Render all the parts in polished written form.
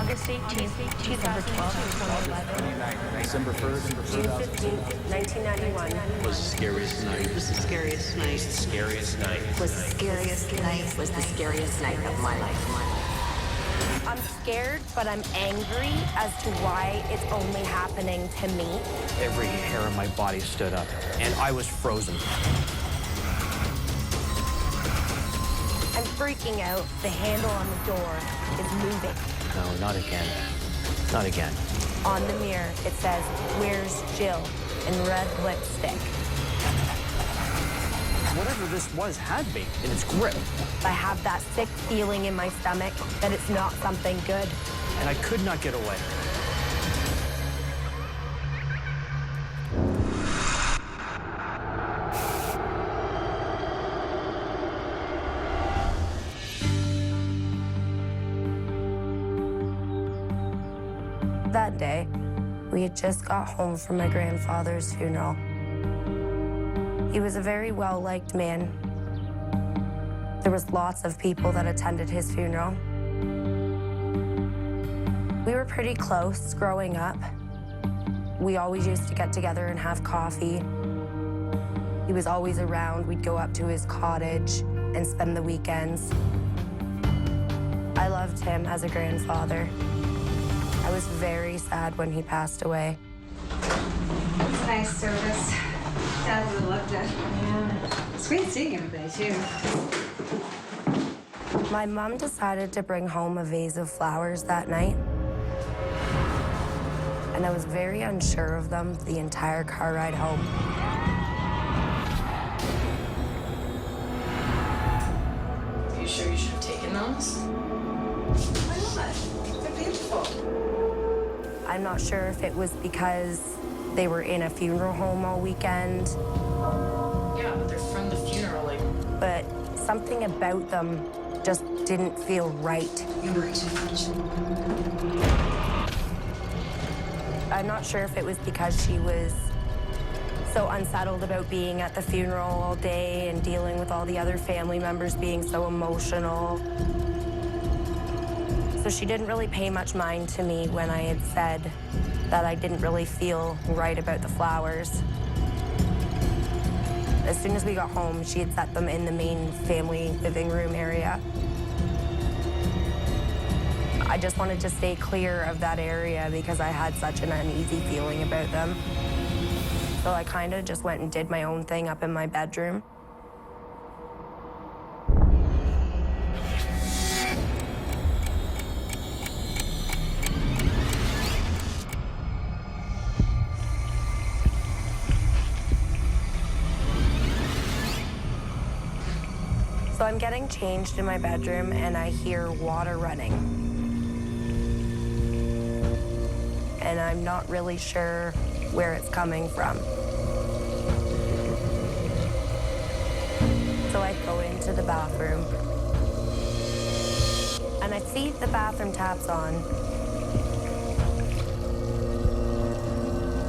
August 18th, 2012, December 1st, June 15th, 1991. Was the scariest night. Was the scariest night. The scariest night. Was the scariest night. Was the scariest night of my life. I'm scared, but I'm angry as to why it's only happening to me. Every hair on my body stood up, and I was frozen. I'm freaking out. The handle on the door is moving. No, not again. Not again. On the mirror, it says, "Where's Jill?" in red lipstick. Whatever this was had me in its grip, I have that sick feeling in my stomach that it's not something good. and I could not get away. That day, we had just got home from my grandfather's funeral. He was a very well-liked man. There was lots of people that attended his funeral. We were pretty close growing up. We always used to get together and have coffee. He was always around. We'd go up to his cottage and spend the weekends. I loved him as a grandfather. I was very sad when he passed away. It's a nice service. Dad would have loved it. Yeah. It's great seeing everybody, too. My mom decided to bring home a vase of flowers that night. And I was very unsure of them the entire car ride home. Are you sure you should have taken those? Why not? They're beautiful. I'm not sure if it was because they were in a funeral home all weekend, Yeah, but they're from the funeral, like... but something about them just didn't feel right. You worry too much. I'm not sure if it was because she was so unsettled about being at the funeral all day and dealing with all the other family members being so emotional. So she didn't really pay much mind to me when I had said that I didn't really feel right about the flowers. As soon as we got home, she had set them in the main family living room area. I just wanted to stay clear of that area because I had such an uneasy feeling about them. So I kind of just went and did my own thing up in my bedroom. So I'm getting changed in my bedroom and I hear water running. And I'm not really sure where it's coming from. So I go into the bathroom and I see the bathroom taps on.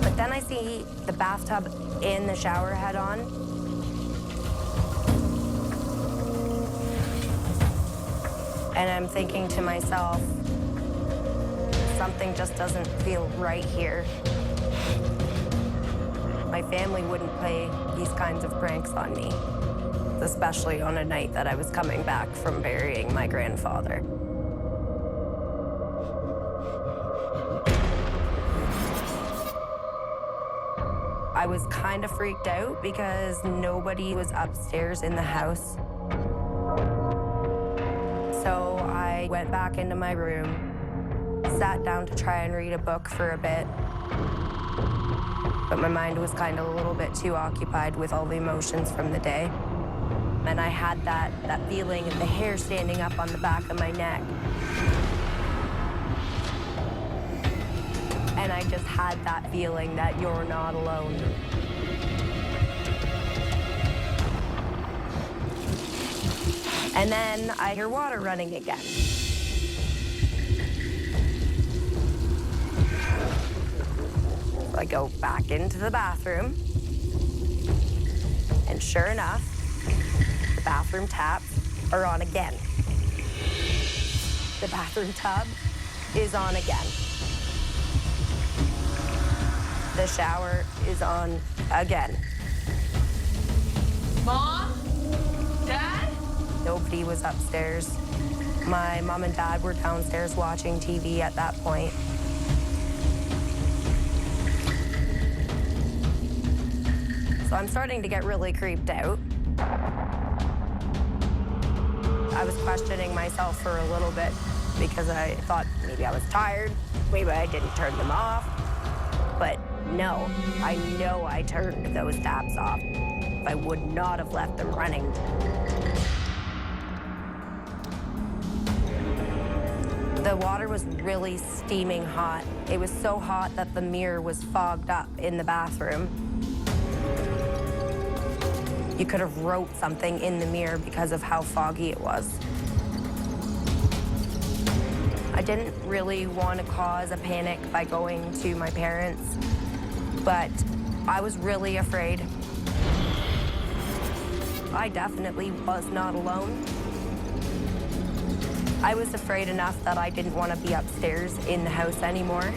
But then I see the bathtub and the shower head on. And I'm thinking to myself, something just doesn't feel right here. My family wouldn't play these kinds of pranks on me, especially on a night that I was coming back from burying my grandfather. I was kind of freaked out because nobody was upstairs in the house. So I went back into my room, sat down to try and read a book for a bit. But my mind was kind of a little bit too occupied with all the emotions from the day. And I had that feeling of the hair standing up on the back of my neck. And I just had that feeling that you're not alone. And then I hear water running again. So I go back into the bathroom. And sure enough, the bathroom taps are on again. The bathroom tub is on again. The shower is on again. Mom? Dad? Nobody was upstairs. My mom and dad were downstairs watching TV at that point. So I'm starting to get really creeped out. I was questioning myself for a little bit because I thought maybe I was tired, maybe I didn't turn them off. But no, I know I turned those taps off. I would not have left them running. The water was really steaming hot. It was so hot that the mirror was fogged up in the bathroom. You could have wrote something in the mirror because of how foggy it was. I didn't really want to cause a panic by going to my parents, but I was really afraid. I definitely was not alone. I was afraid enough that I didn't want to be upstairs in the house anymore.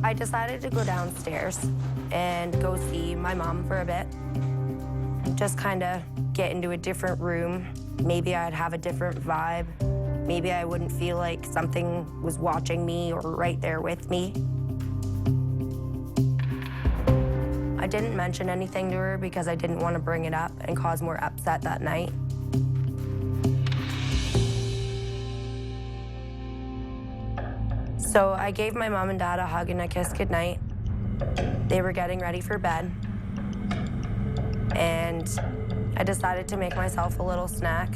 I decided to go downstairs and go see my mom for a bit. Just kind of get into a different room. Maybe I'd have a different vibe. Maybe I wouldn't feel like something was watching me or right there with me. I didn't mention anything to her because I didn't want to bring it up and cause more upset that night. So I gave my mom and dad a hug and a kiss goodnight. They were getting ready for bed. And I decided to make myself a little snack.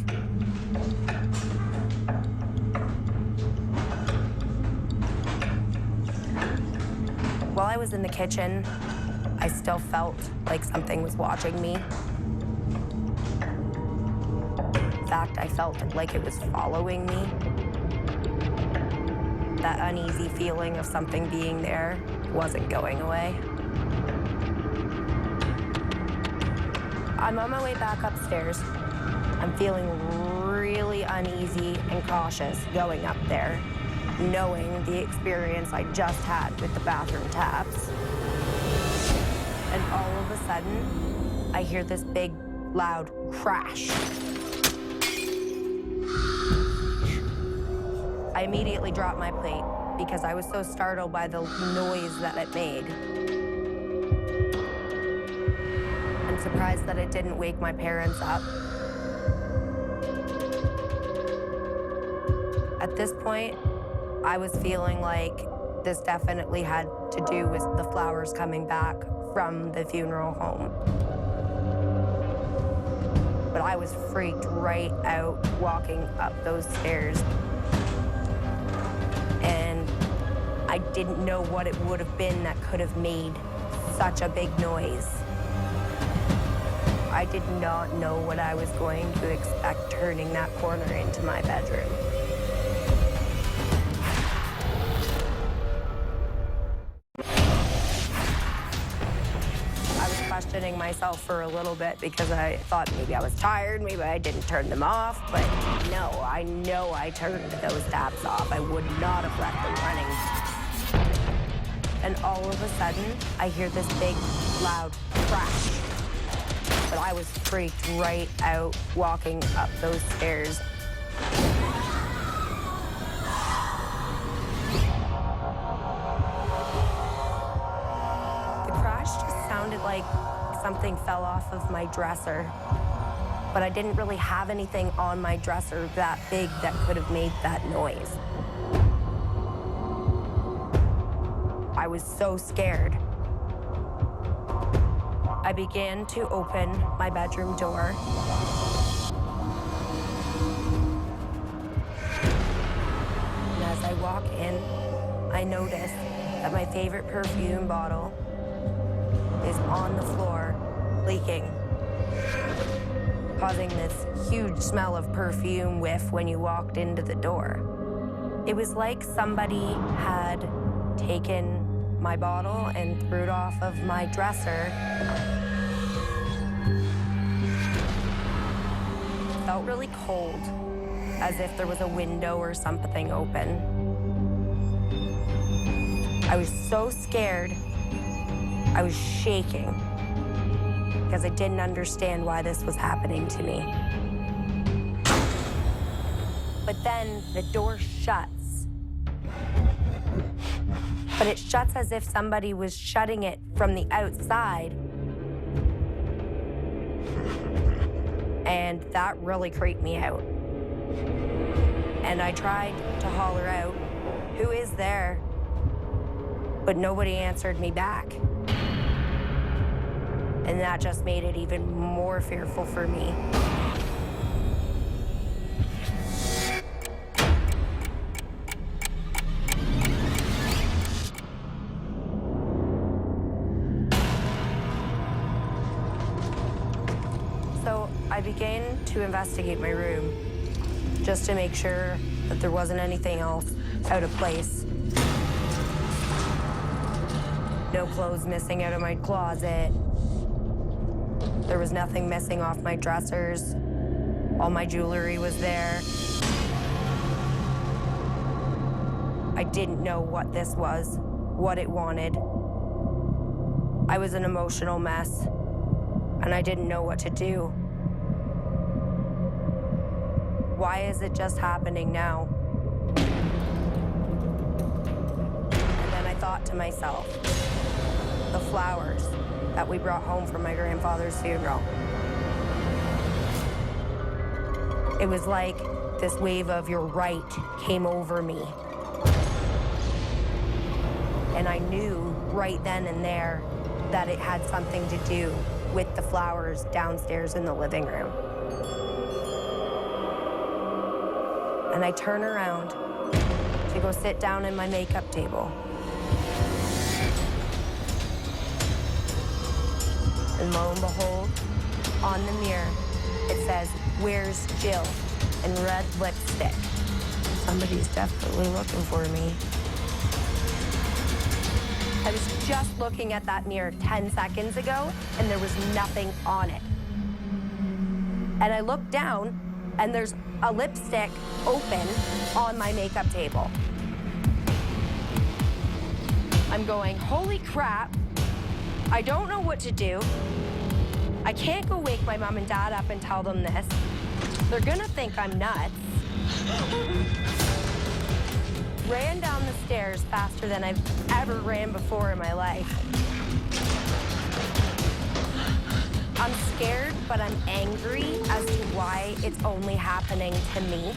While I was in the kitchen, I still felt like something was watching me. In fact, I felt like it was following me. That uneasy feeling of something being there wasn't going away. I'm on my way back upstairs. I'm feeling really uneasy and cautious going up there, knowing the experience I just had with the bathroom taps. And all of a sudden, I hear this big, loud crash. I immediately dropped my plate because I was so startled by the noise that it made. I'm surprised that it didn't wake my parents up. At this point, I was feeling like this definitely had to do with the flowers coming back from the funeral home. But I was freaked right out walking up those stairs. And I didn't know what it would have been that could have made such a big noise. I did not know what I was going to expect turning that corner into my bedroom. I was questioning myself for a little bit because I thought maybe I was tired, maybe I didn't turn them off, but no, I know I turned those taps off. I would not have left them running. And all of a sudden, I hear this big, loud crash. But I was freaked right out walking up those stairs. The crash just sounded like something fell off of my dresser. But I didn't really have anything on my dresser that big that could have made that noise. I was so scared. I began to open my bedroom door. And as I walk in, I notice that my favorite perfume bottle is on the floor, leaking, causing this huge smell of perfume whiff when you walked into the door. It was like somebody had taken my bottle and threw it off of my dresser. It felt really cold, as if there was a window or something open. I was so scared, I was shaking, because I didn't understand why this was happening to me. But then the door shuts. But it shuts as if somebody was shutting it from the outside. And that really creeped me out. And I tried to holler out, "Who is there?" But nobody answered me back. And that just made it even more fearful for me. So I began to investigate my room just to make sure that there wasn't anything else out of place. No clothes missing out of my closet. There was nothing missing off my dressers. All my jewelry was there. I didn't know what this was, what it wanted. I was an emotional mess, and I didn't know what to do. Why is it just happening now? And then I thought to myself, the flowers that we brought home from my grandfather's funeral. It was like this wave of "you're right" came over me. And I knew right then and there that it had something to do with the flowers downstairs in the living room. And I turn around to go sit down in my makeup table. And lo and behold, on the mirror, it says, "Where's Jill?" in red lipstick. Somebody's definitely looking for me. I was just looking at that mirror 10 seconds ago, and there was nothing on it. And I looked down, and there's a lipstick open on my makeup table. I'm going, holy crap, I don't know what to do. I can't go wake my mom and dad up and tell them this. They're gonna think I'm nuts. Ran down the stairs faster than I've ever ran before in my life. I'm scared, but I'm angry as to why it's only happening to me,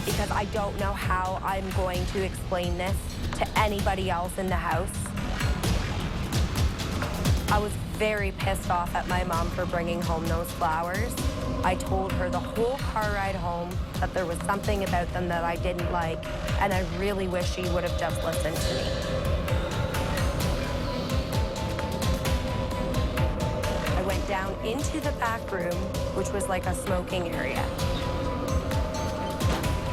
because I don't know how I'm going to explain this to anybody else in the house. I was very pissed off at my mom for bringing home those flowers. I told her the whole car ride home that there was something about them that I didn't like, and I really wish she would have just listened to me. I went down into the back room, which was like a smoking area.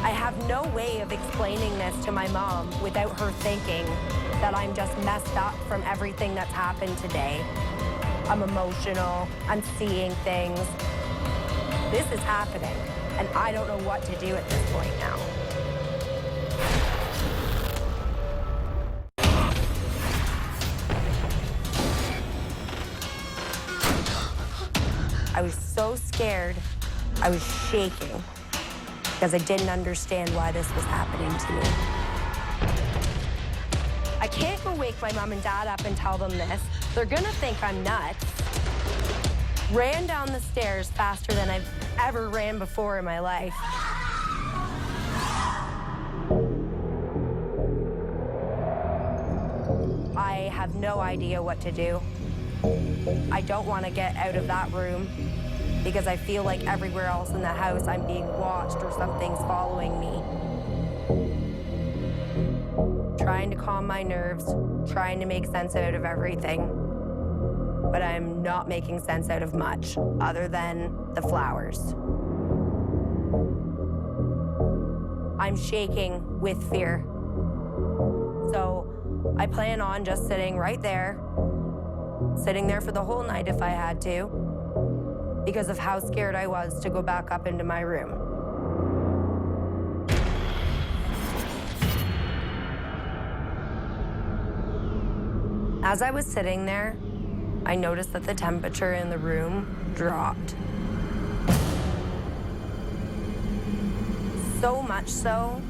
I have no way of explaining this to my mom without her thinking that I'm just messed up from everything that's happened today. I'm emotional, I'm seeing things. This is happening, and I don't know what to do at this point now. I was so scared, I was shaking, because I didn't understand why this was happening to me. I can't go wake my mom and dad up and tell them this. They're gonna think I'm nuts. Ran down the stairs faster than I've ever ran before in my life. I have no idea what to do. I don't want to get out of that room because I feel like everywhere else in the house I'm being watched or something's following me. Trying to calm my nerves, trying to make sense out of everything. But I'm not making sense out of much other than the flowers. I'm shaking with fear. So I plan on just sitting right there, sitting there for the whole night if I had to, because of how scared I was to go back up into my room. As I was sitting there, I noticed that the temperature in the room dropped. So much so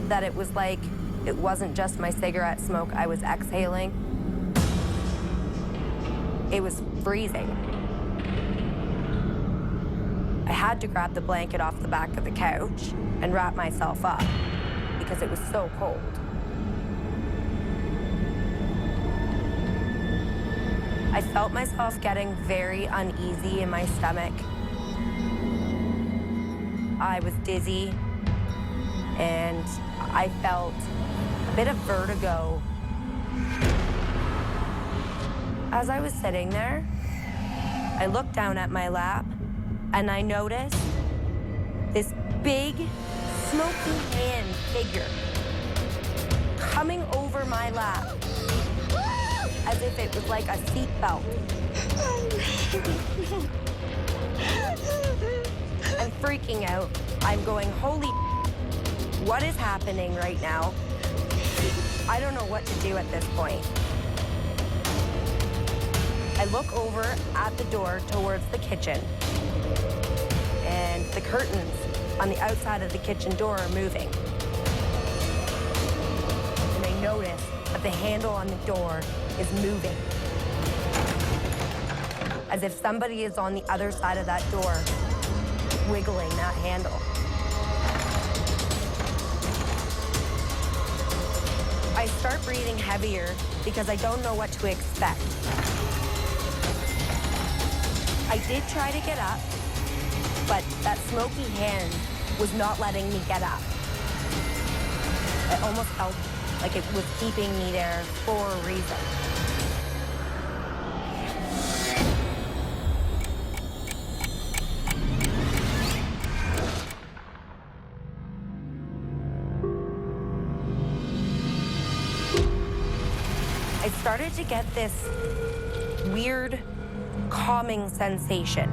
that it was like it wasn't just my cigarette smoke I was exhaling. It was freezing. I had to grab the blanket off the back of the couch and wrap myself up because it was so cold. I felt myself getting very uneasy in my stomach. I was dizzy, and I felt a bit of vertigo. As I was sitting there, I looked down at my lap, and I noticed this big, smoky hand figure coming over my lap, as if it was like a seatbelt. I'm freaking out. I'm going, holy, what is happening right now? I don't know what to do at this point. I look over at the door towards the kitchen, and the curtains on the outside of the kitchen door are moving. And I notice that the handle on the door is moving, as if somebody is on the other side of that door, wiggling that handle. I start breathing heavier because I don't know what to expect. I did try to get up, but that smoky hand was not letting me get up. It almost felt like it was keeping me there for a reason. I started to get this weird, calming sensation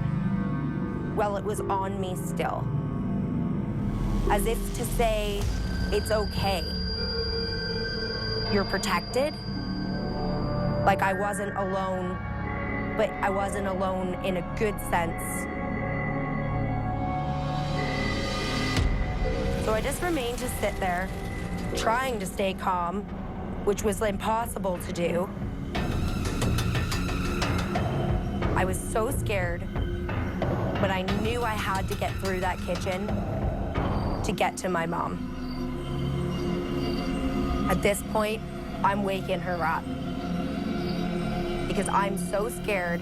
while it was on me still. As if to say, it's okay. You're protected. Like I wasn't alone, but I wasn't alone in a good sense. So I just remained to sit there, trying to stay calm, which was impossible to do. I was so scared, but I knew I had to get through that kitchen to get to my mom. At this point, I'm waking her up because I'm so scared,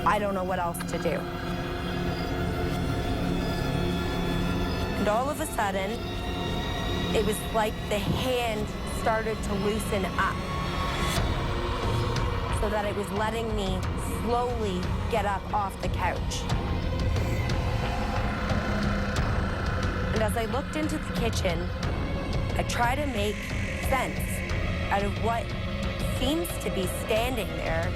I don't know what else to do. And all of a sudden, it was like the hand started to loosen up so that it was letting me slowly get up off the couch. And as I looked into the kitchen, I tried to make sense out of what seems to be standing there.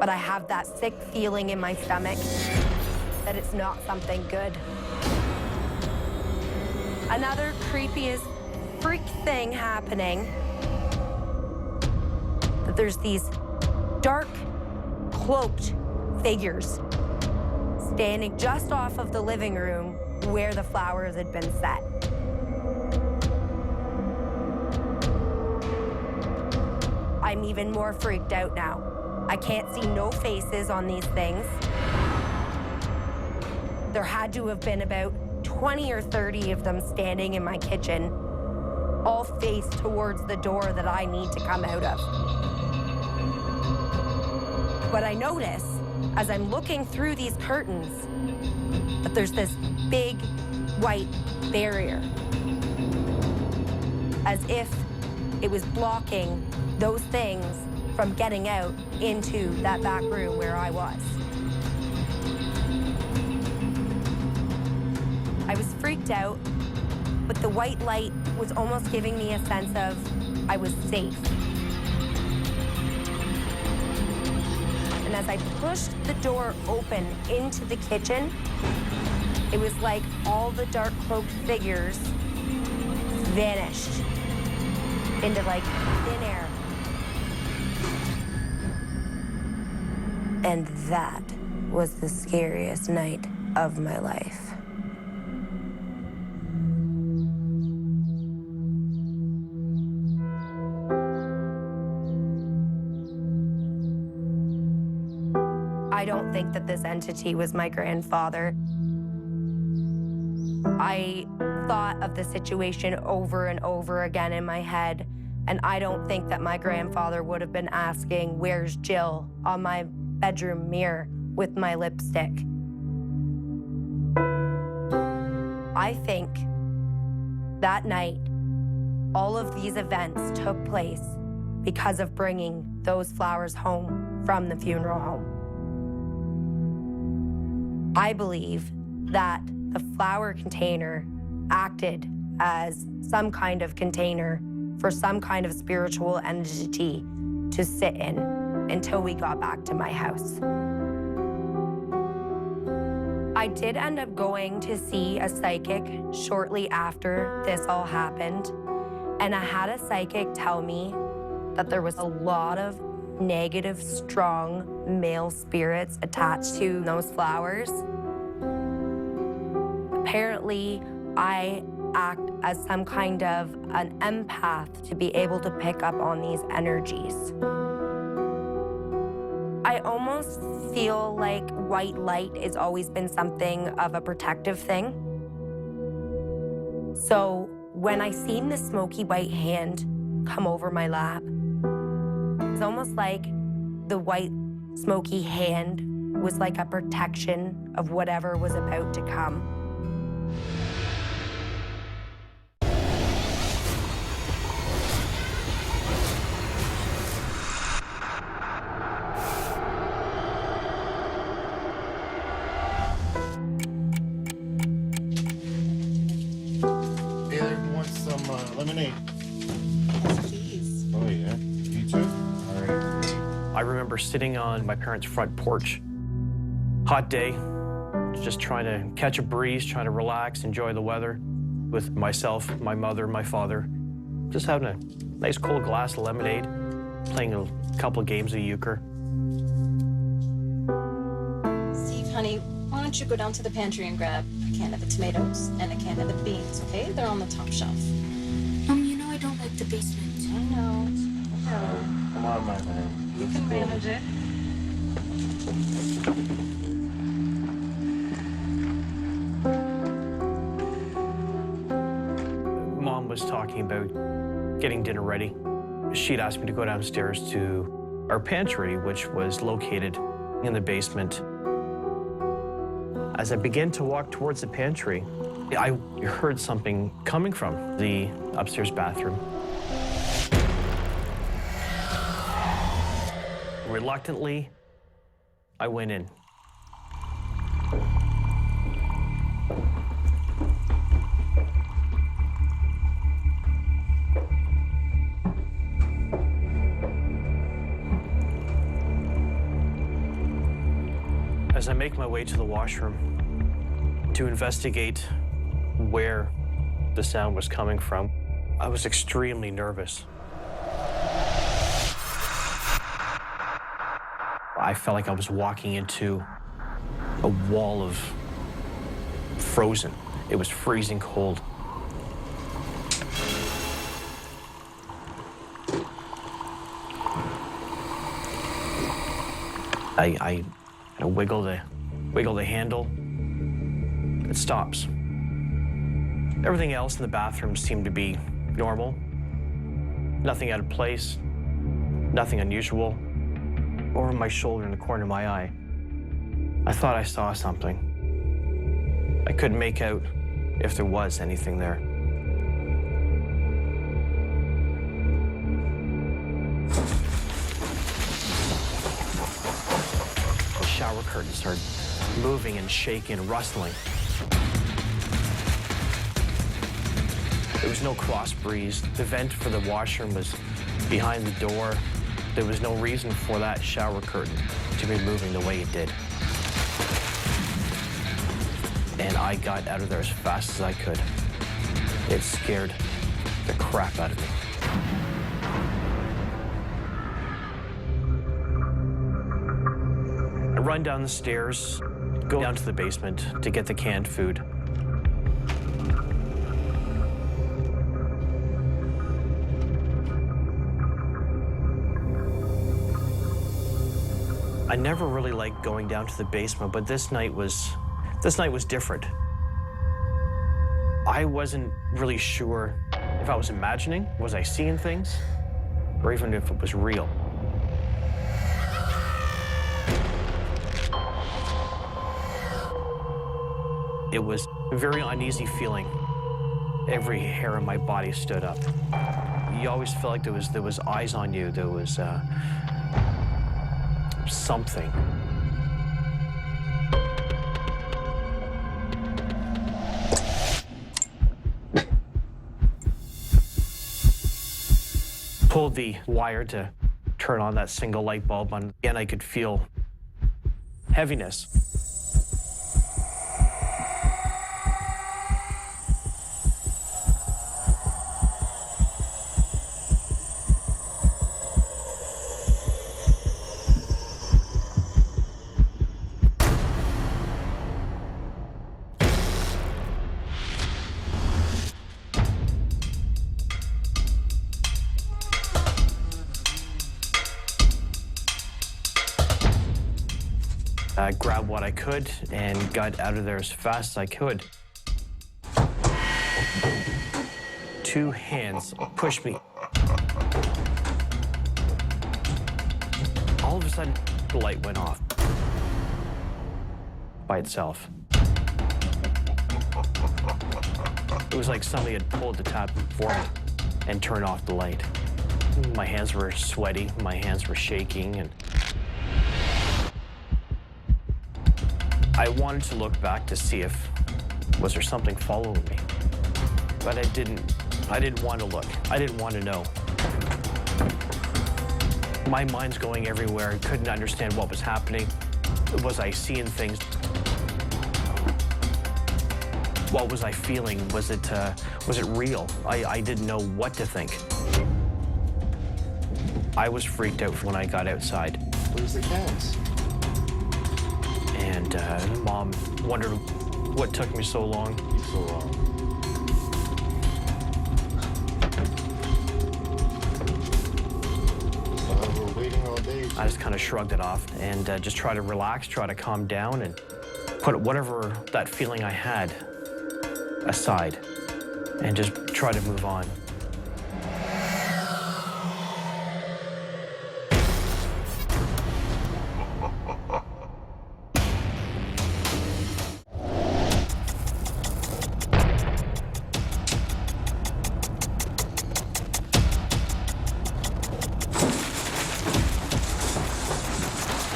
But I have that sick feeling in my stomach that it's not something good. Another creepy as freak thing happening, that there's these dark, cloaked figures standing just off of the living room where the flowers had been set. I'm even more freaked out now. I can't see no faces on these things. There had to have been about 20 or 30 of them standing in my kitchen, all faced towards the door that I need to come out of. But I notice, as I'm looking through these curtains, that there's this big white barrier, as if it was blocking those things from getting out into that back room where I was. freaked out, but the white light was almost giving me a sense of I was safe. And as I pushed the door open into the kitchen, it was like all the dark cloaked figures vanished into like thin air. And that was the scariest night of my life. I don't think that this entity was my grandfather. I thought of the situation over and over again in my head, and I don't think that my grandfather would have been asking, "Where's Jill?" on my bedroom mirror with my lipstick. I think that night, all of these events took place because of bringing those flowers home from the funeral home. I believe that the flower container acted as some kind of container for some kind of spiritual entity to sit in until we got back to my house. I did end up going to see a psychic shortly after this all happened, and I had a psychic tell me that there was a lot of negative, strong male spirits attached to those flowers. Apparently, I act as some kind of an empath to be able to pick up on these energies. I almost feel like white light has always been something of a protective thing. So when I seen the smoky white hand come over my lap, it's almost like the white smoky hand was like a protection of whatever was about to come. Taylor wants some lemonade. Please. Oh, yeah. You too? All right. I remember sitting on my parents' front porch. Hot day, just trying to catch a breeze, trying to relax, enjoy the weather with myself, my mother, my father. Just having a nice cold glass of lemonade, playing a couple of games of euchre. Steve, honey, why don't you go down to the pantry and grab a can of the tomatoes and a can of the beans, okay? They're on the top shelf. You know I don't like the basement. I know. Come on, my man. You can manage it. Mom was talking about getting dinner ready. She'd asked me to go downstairs to our pantry, which was located in the basement. As I began to walk towards the pantry, I heard something coming from the upstairs bathroom. Reluctantly, I went in. As I make my way to the washroom to investigate where the sound was coming from, I was extremely nervous. I felt like I was walking into a wall of frozen. It was freezing cold. I wiggle the handle. It stops. Everything else in the bathroom seemed to be normal. Nothing out of place, nothing unusual. Over my shoulder in the corner of my eye, I thought I saw something. I couldn't make out if there was anything there. The shower curtains started moving and shaking and rustling. There was no cross breeze. The vent for the washroom was behind the door. There was no reason for that shower curtain to be moving the way it did. And I got out of there as fast as I could. It scared the crap out of me. I run down the stairs, go down to the basement to get the canned food. I never really liked going down to the basement, but this night was different. I wasn't really sure if I was imagining, was I seeing things, or even if it was real. It was a very uneasy feeling. Every hair on my body stood up. You always felt like there was eyes on you. There was something. Pulled the wire to turn on that single light bulb on, and I could feel heaviness. I grabbed what I could and got out of there as fast as I could. Two hands pushed me. All of a sudden, the light went off by itself. It was like somebody had pulled the tab for me and turned off the light. My hands were sweaty, my hands were shaking, and I wanted to look back to see if, was there something following me? But I didn't want to look. I didn't want to know. My mind's going everywhere. I couldn't understand what was happening. Was I seeing things? What was I feeling? Was it real? I didn't know what to think. I was freaked out when I got outside. Where's the cats? And Mom wondered what took me so long. So long. We're waiting all day. I just kind of shrugged it off and just try to relax, try to calm down, and put whatever that feeling I had aside and just try to move on.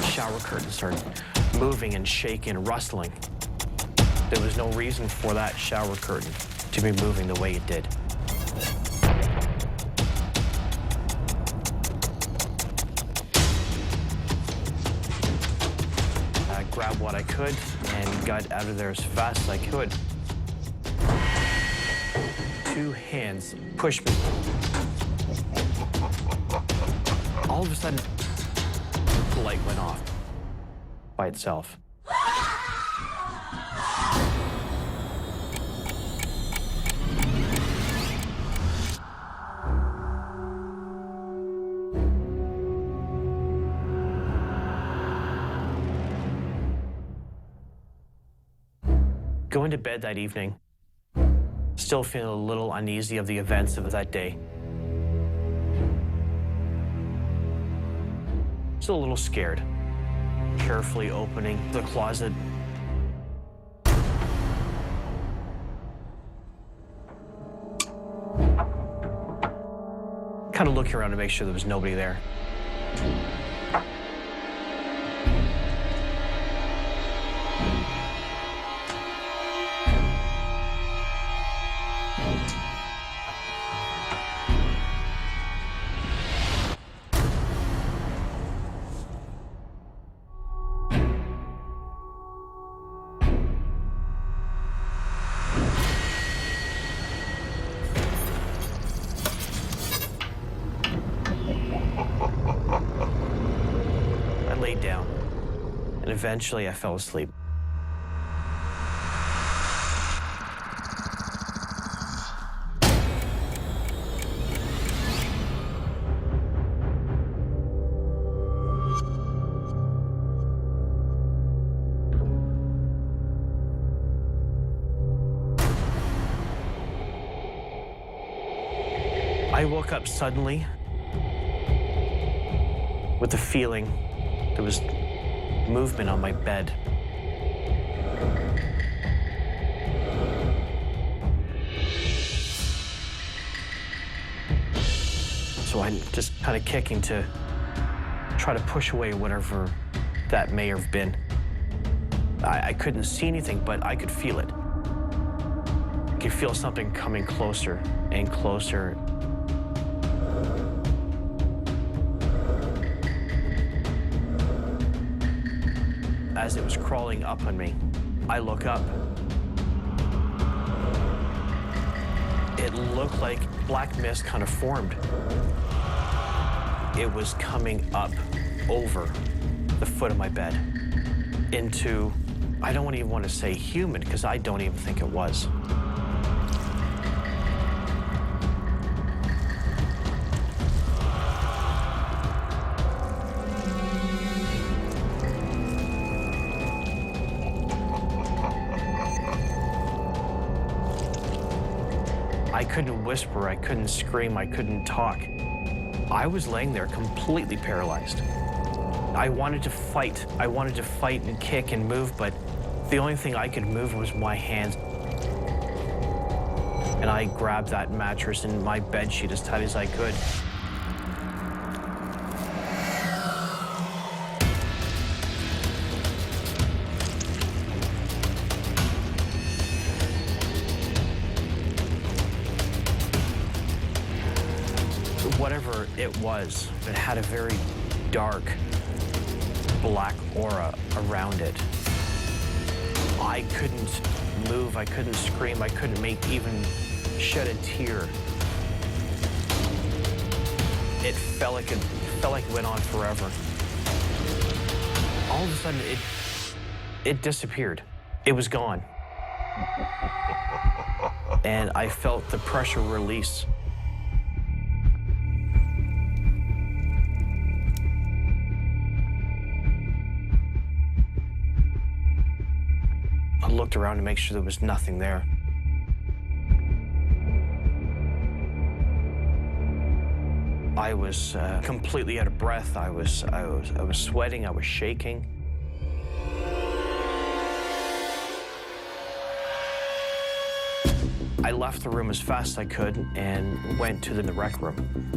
Shower curtain started moving and shaking and rustling. There was no reason for that shower curtain to be moving the way it did. I grabbed what I could and got out of there as fast as I could. Two hands pushed me. All of a sudden, the light went off by itself. Going to bed that evening, still feeling a little uneasy of the events of that day. Still a little scared. Carefully opening the closet. Kind of looking around to make sure there was nobody there. eventually I fell asleep. I woke up suddenly with the feeling there was movement on my bed. So I'm just kind of kicking to try to push away whatever that may have been. I couldn't see anything, but I could feel it. I could feel something coming closer and closer. As it was crawling up on me, I look up. It looked like black mist kind of formed. It was coming up over the foot of my bed into, I don't even want to say human, because I don't even think it was. I couldn't whisper, I couldn't scream, I couldn't talk. I was laying there completely paralyzed. I wanted to fight. I wanted to fight and kick and move, but the only thing I could move was my hands. And I grabbed that mattress and my bed sheet as tight as I could. Whatever it was, it had a very dark, black aura around it. I couldn't move, I couldn't scream, I couldn't even shed a tear. It felt like it went on forever. All of a sudden, it disappeared. It was gone. And I felt the pressure release. I looked around to make sure there was nothing there. I was completely out of breath. I was sweating. I was shaking. I left the room as fast as I could and went to the rec room.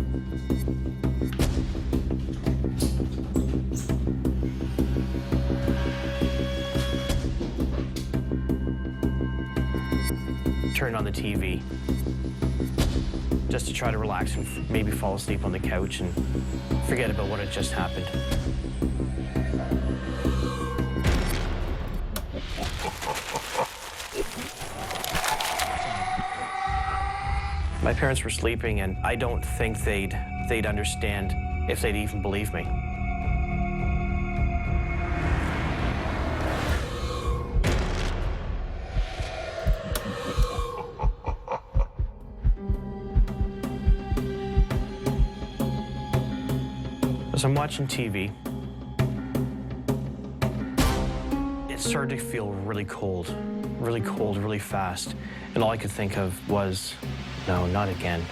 Turned on the TV just to try to relax and maybe fall asleep on the couch and forget about what had just happened. My parents were sleeping, and I don't think they'd understand if they'd even believe me. As I'm watching TV, it started to feel really cold, really fast. And all I could think of was, no, not again,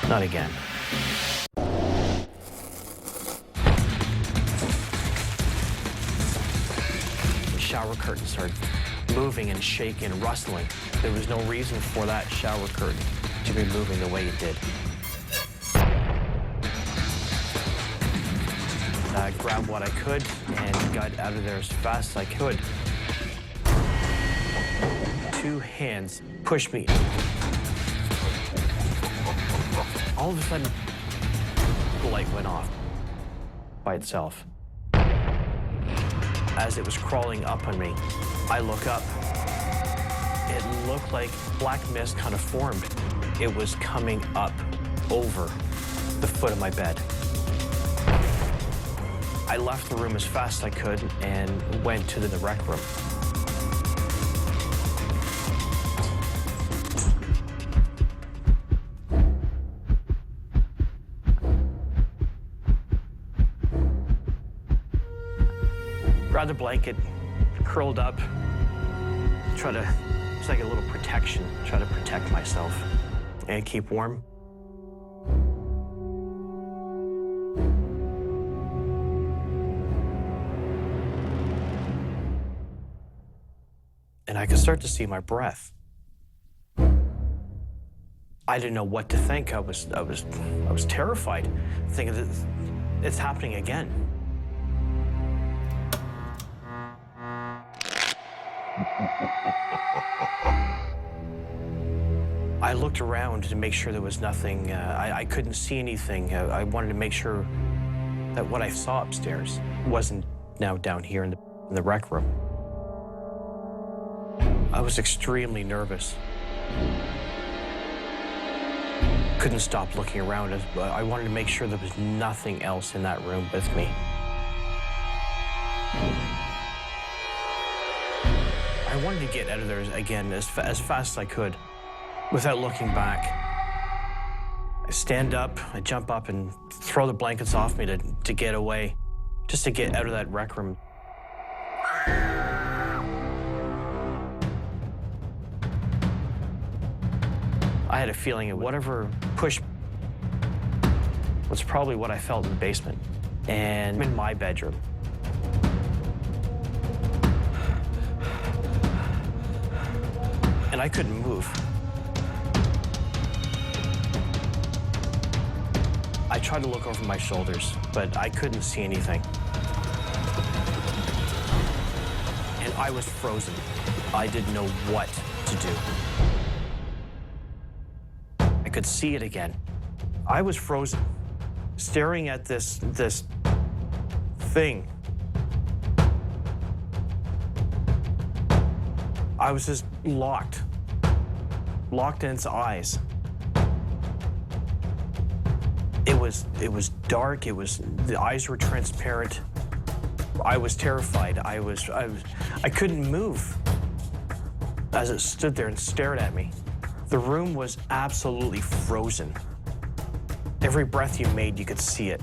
not again. The shower curtain started moving and shaking and rustling. There was no reason for that shower curtain to be moving the way it did. I grabbed what I could and got out of there as fast as I could. Two hands pushed me. All of a sudden, the light went off by itself. As it was crawling up on me, I look up. It looked like black mist kind of formed. It was coming up over the foot of my bed. I left the room as fast as I could and went to the rec room. Grabbed a blanket, curled up, it's like a little protection, try to protect myself and keep warm. And I could start to see my breath. I didn't know what to think. I was terrified, thinking that it's happening again. I looked around to make sure there was nothing. I couldn't see anything. I wanted to make sure that what I saw upstairs wasn't now down here in the rec room. I was extremely nervous. Couldn't stop looking around. I wanted to make sure there was nothing else in that room with me. I wanted to get out of there again as fast as I could without looking back. I stand up, I jump up and throw the blankets off me to get away, just to get out of that rec room. I had a feeling that whatever pushed was probably what I felt in the basement and in my bedroom. And I couldn't move. I tried to look over my shoulders, but I couldn't see anything. And I was frozen. I didn't know what to do. I could see it again. I was frozen, staring at this thing. I was just locked in its eyes. It was dark. The eyes were transparent. I was terrified. I couldn't move as it stood there and stared at me. The room was absolutely frozen. Every breath you made, you could see it.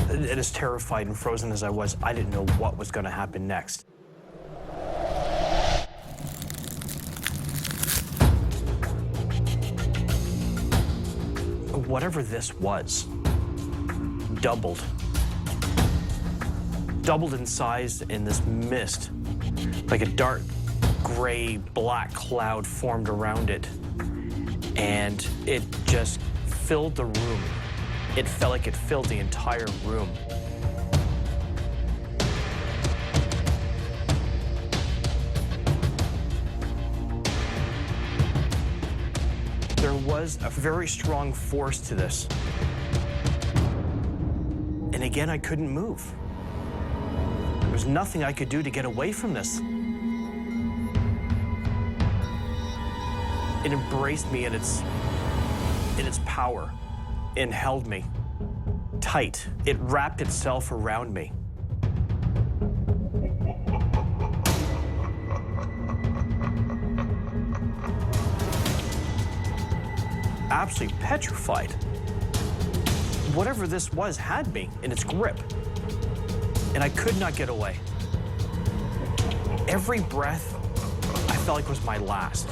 And as terrified and frozen as I was, I didn't know what was going to happen next. Whatever this was, doubled in size in this mist, like a dark gray black cloud formed around it, and it just filled the room. It felt like it filled the entire room. There was a very strong force to this. And again, I couldn't move. There was nothing I could do to get away from this. It embraced me in its power and held me tight. It wrapped itself around me. Absolutely petrified. Whatever this was had me in its grip, and I could not get away. Every breath I felt like was my last.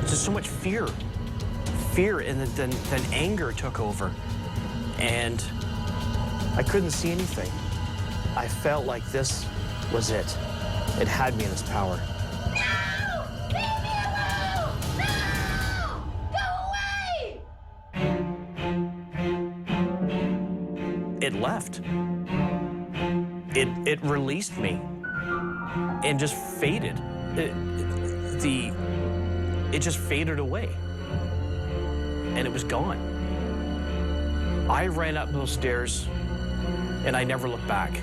Just so much fear, and then anger took over, and I couldn't see anything. I felt like this was it. It had me in its power. It left. It released me and just faded. It just faded away and it was gone. I ran up those stairs and I never looked back.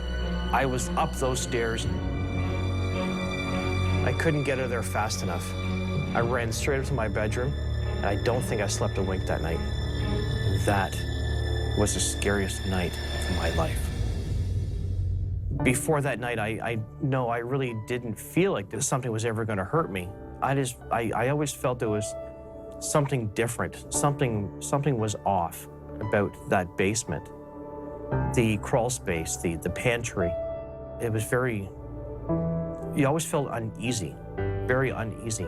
I was up those stairs. I couldn't get out of there fast enough. I ran straight up to my bedroom and I don't think I slept a wink that night. That was the scariest night of my life. Before that night, I really didn't feel like something was ever going to hurt me. I always felt there was something different. Something was off about that basement. The crawl space, the pantry. It was you always felt uneasy, very uneasy.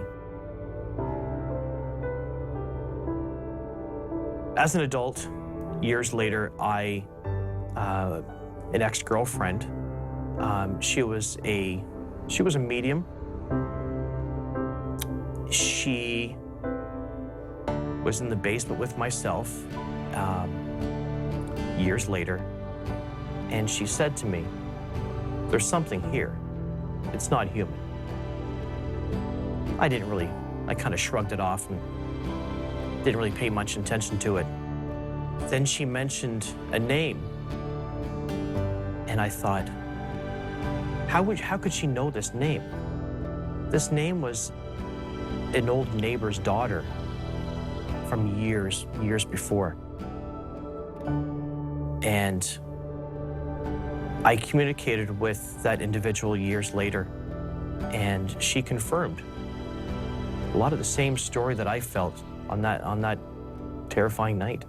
As an adult, years later, an ex-girlfriend, she was a medium. She was in the basement with myself years later, and she said to me, "There's something here. It's not human." I kind of shrugged it off and didn't really pay much attention to it. Then she mentioned a name, and I thought, how could she know this name? This name was an old neighbor's daughter from years before. And I communicated with that individual years later, and she confirmed a lot of the same story that I felt on that terrifying night.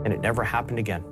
And it never happened again.